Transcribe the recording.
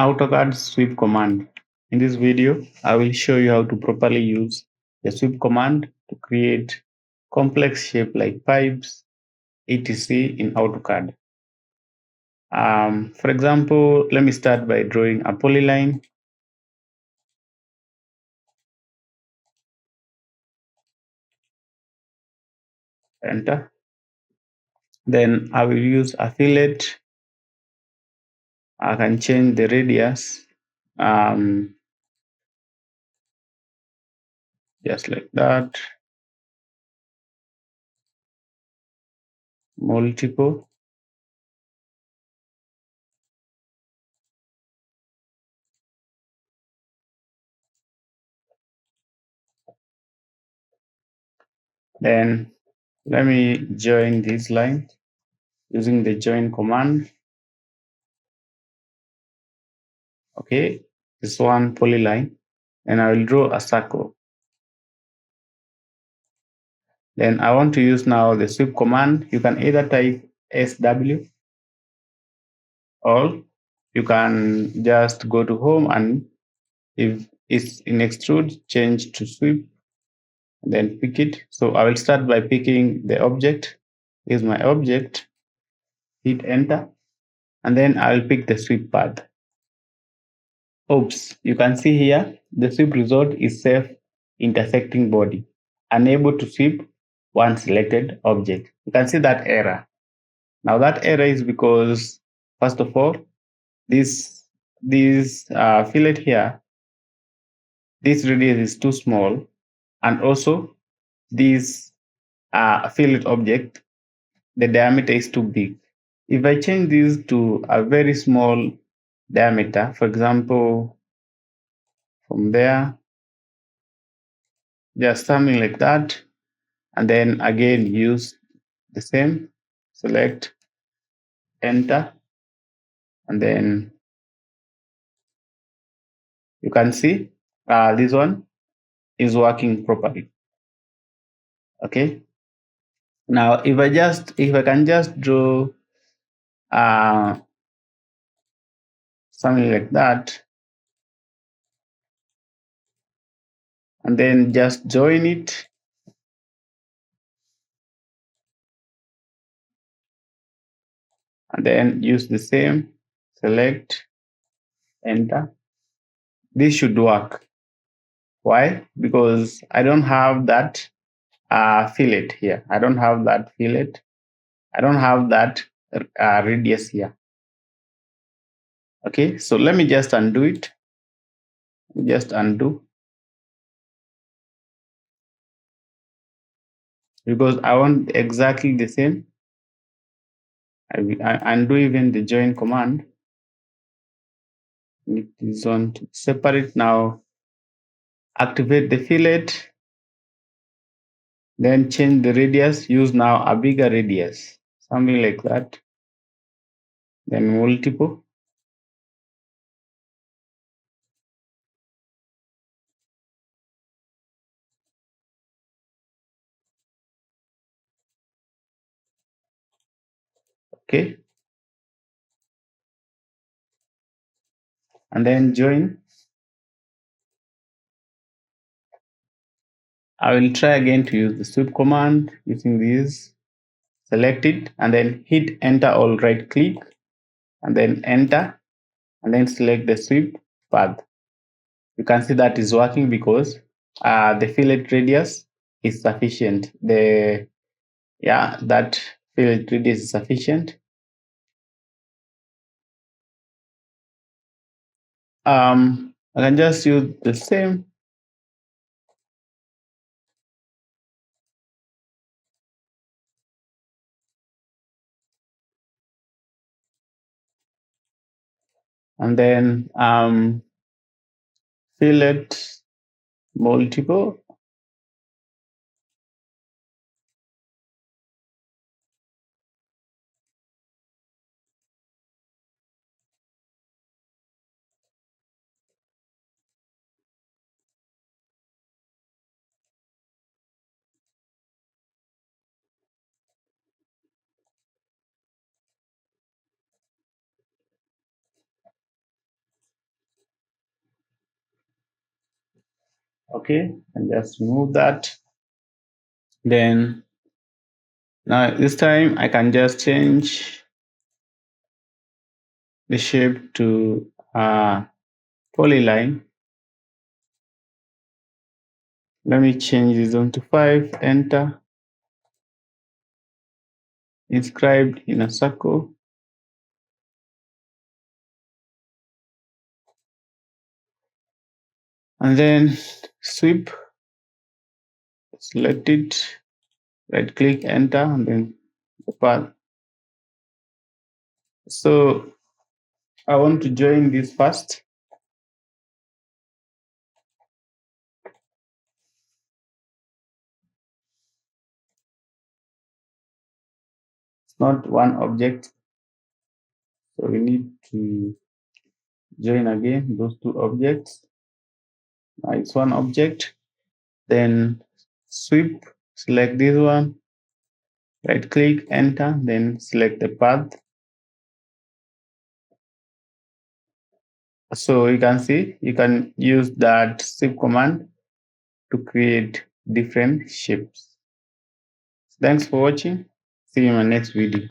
AutoCAD sweep command. In this video, I will show you how to properly use the sweep command to create complex shape like pipes, etc. in AutoCAD. For example, let me start by drawing a polyline. Enter. Then I will use a fillet. I can change the radius just like that. Multiple. Then let me join this line using the join command. Okay, this one polyline, and I will draw a circle. Then I want to use now the sweep command. You can either type SW or you can just go to home, and if it's in extrude, change to sweep, then pick it. So I will start by picking the object. Here's my object, hit enter, and then I will pick the sweep path. Oops, you can see here the sweep result is self intersecting body, unable to sweep one selected object. You can see that error. Now that error is because, first of all, this fillet here, this radius is too small, and also this fillet object, the diameter is too big. If I change this to a very small diameter, for example, from there, just something like that, and then again use the same, select, enter, and then you can see this one is working properly. Okay, now if I can just draw something like that, and then just join it, and then use the same, select, enter. This should work. Why? Because I don't have that fillet here. I don't have that fillet. I don't have that radius here. Okay, so let me just undo it. Just undo, because I want exactly the same. I undo even the join command. Need this one to separate now. Activate the fillet, then change the radius. Use now a bigger radius, something like that. Then multiple. Okay, and then join. I will try again to use the sweep command using this. Select it and then hit enter or right click and then enter, and then select the sweep path. You can see that is working because the fillet radius is sufficient. That fillet radius is sufficient. I can just use the same. And then fillet multiple. Okay, and just remove that. Then now this time I can just change the shape to polyline. Let me change this on to 5, enter. Inscribed in a circle. And then sweep, select it, right click, enter, and then the path. So I want to join this first. It's not one object, so we need to join again those two objects. Now it's one object. Then sweep, select this one, right click, enter, then select the path. So you can see you can use that sweep command to create different shapes. Thanks for watching. See you in my next video.